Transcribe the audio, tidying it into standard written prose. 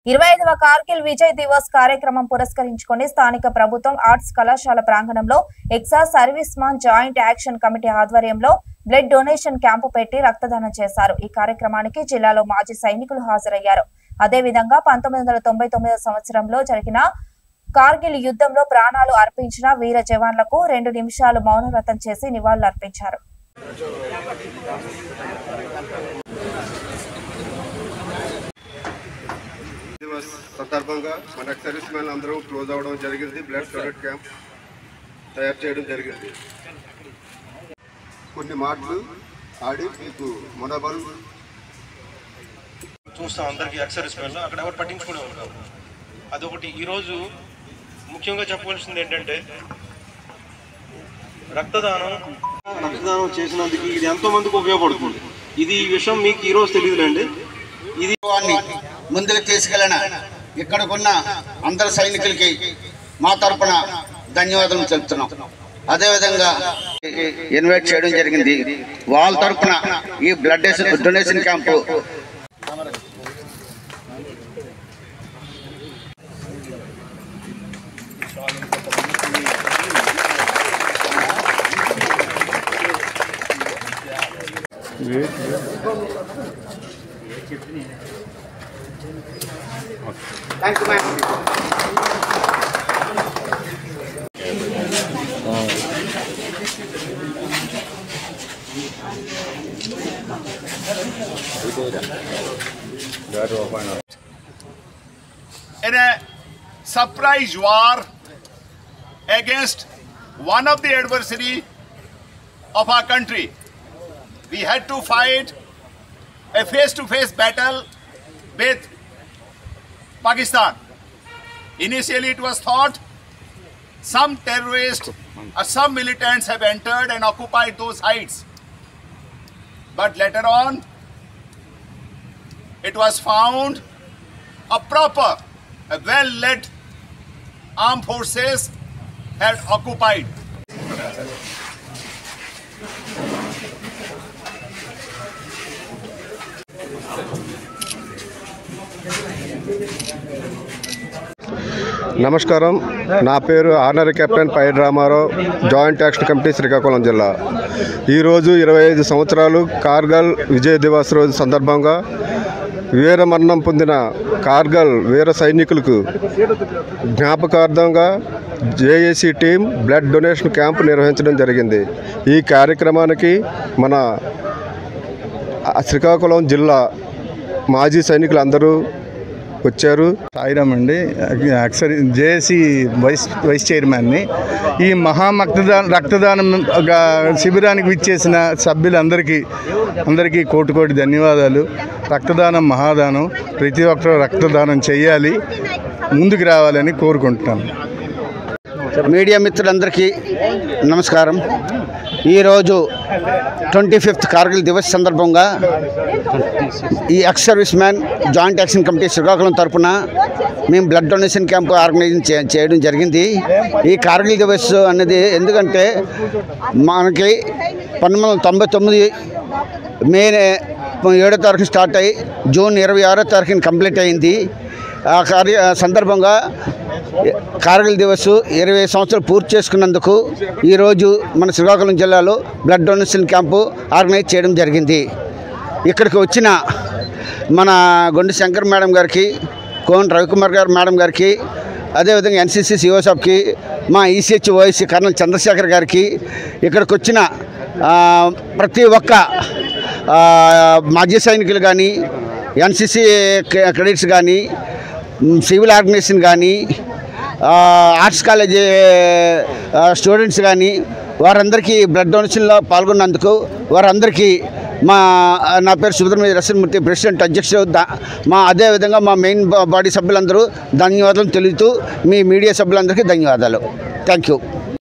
25వ కార్గిల్ విజయ్ దివస్ కార్యక్రమం పురస్కరించుకొని స్థానిక ప్రభుత్వం ఆర్ట్స్ కళాశాల ప్రాంగణంలో excise service man joint action committee ఆధ్వర్యంలో బ్లడ్ డొనేషన్ క్యాంపు పెట్టి రక్తదానం చేశారు। ఈ కార్యక్రమానికి జిల్లాలో మాజీ సైనికులు హాజరయ్యారు। అదే విధంగా 1999 సంవత్సరంలో జరిగిన కార్గిల్ యుద్ధంలో ప్రాణాలు అర్పించిన వీర జవాన్లకు 2 నిమిషాలు మౌనవ్రతం చేసి నివాళులర్పించారు। సందర్భంగా మన సర్వీస్ మెన్ అందరూ క్లోజ్ అవడం జరిగింది। బ్లడ్ డొనేట్ క్యాంప్ తయారు చేయడం జరిగింది। కొన్ని మాటలు ఆడి మీకు మనోబలం చూస్తాం। అందరికీ సర్వీస్ మెన్ అక్కడ ఎవరు పట్టించుకునే ఉంటారు। అదొకటి ఈరోజు ముఖ్యంగా చెప్పవలసింది ఏంటంటే రక్తదానం చేసినందుకు ఇది ఎంతో మందికి ఉపయోగపడుతుంది। ఇది ఈ విషయం మీకు ఈరోజు తెలియదులేండి। ఇది ముందుకు తీసుకెళ్ళిన ఇక్కడకున్న అందరు సైనికులకి మా తరపున ధన్యవాదాలు చెప్తున్నాం। అదేవిధంగా ఇన్వైట్ చేయడం జరిగింది। వాళ్ళ తరపున ఈ blood donation camp Thank you, ma'am. In a surprise war against one of the adversary of our country, we had to fight a face-to-face battle with Pakistan. Initially it was thought some terrorists or some militants have entered and occupied those heights. But later on, it was found a proper, a well-led armed forces had occupied. నమస్కారం। నా పేరు honorary captain Paidi Ramarao, joint action committee Srikakulam జిల్లా। ఈరోజు 25 సంవత్సరాలు కార్గిల్ విజయ్ దివస్ రోజు సందర్భంగా వీరమరణం పొందిన కార్గిల్ వీర సైనికులకు జ్ఞాపకార్థంగా JAC team blood donation camp నిర్వహించడం జరిగింది। ఈ కార్యక్రమానికి మన శ్రీకాకుళం జిల్లా మాజీ సైనికులు అందరూ వచ్చారు। సాయిరామ్ అండి, జేఏసీ వైస్ చైర్మన్ని। ఈ రక్తదానం శిబిరానికి విచ్చేసిన సభ్యులందరికీ కోటి ధన్యవాదాలు। రక్తదానం మహాదానం, ప్రతి ఒక్కరూ రక్తదానం చేయాలి, ముందుకు రావాలని కోరుకుంటున్నాను। మీడియా మిత్రులందరికీ నమస్కారం। ఈరోజు 25th కార్గిల్ దివస్ సందర్భంగా ఈ ex service man joint action committee Srikakulam తరఫున మేము బ్లడ్ డొనేషన్ క్యాంపు ఆర్గనైజ్ చేయడం జరిగింది। ఈ కార్గిల్ దివస్ అనేది ఎందుకంటే మనకి 1999 మే 7వ తారీఖు స్టార్ట్ అయ్యి జూన్ 26వ తారీఖున కంప్లీట్ అయింది। ఆ సందర్భంగా కార్గిల్ దివస్ 20 సంవత్సరాలు పూర్తి చేసుకున్నందుకు ఈరోజు మన శ్రీకాకుళం జిల్లాలో బ్లడ్ డొనేషన్ క్యాంపు ఆర్గనైజ్ చేయడం జరిగింది। ఇక్కడికి వచ్చిన మన గొండి శంకర్ మేడం గారికి, కోన్ రవికుమార్ గారు మేడం గారికి, అదేవిధంగా ఎన్సీసీ సిఓ సాబ్కి, మా ఈసీహెచ్ ఓఎస్సీ కర్నల్ చంద్రశేఖర్ గారికి, ఇక్కడికి వచ్చిన ప్రతి ఒక్క మాజీ సైనికులు కానీ, ఎన్సీసీ క్రెడిట్స్ కానీ, సివిల్ ఆర్గనైజేషన్ కానీ, ఆర్ట్స్ కాలేజీ స్టూడెంట్స్ కానీ వారందరికీ బ్లడ్ డొనేషన్లో పాల్గొన్నందుకు వారందరికీ నా పేరు సుబ్రహ్మణ్య రసన్మూర్తి, ప్రెసిడెంట్ అధ్యక్షుడు, అదేవిధంగా మా మెయిన్ బాడీ సభ్యులందరూ ధన్యవాదాలు తెలుపుతూ మీ మీడియా సభ్యులందరికీ ధన్యవాదాలు। Thank you.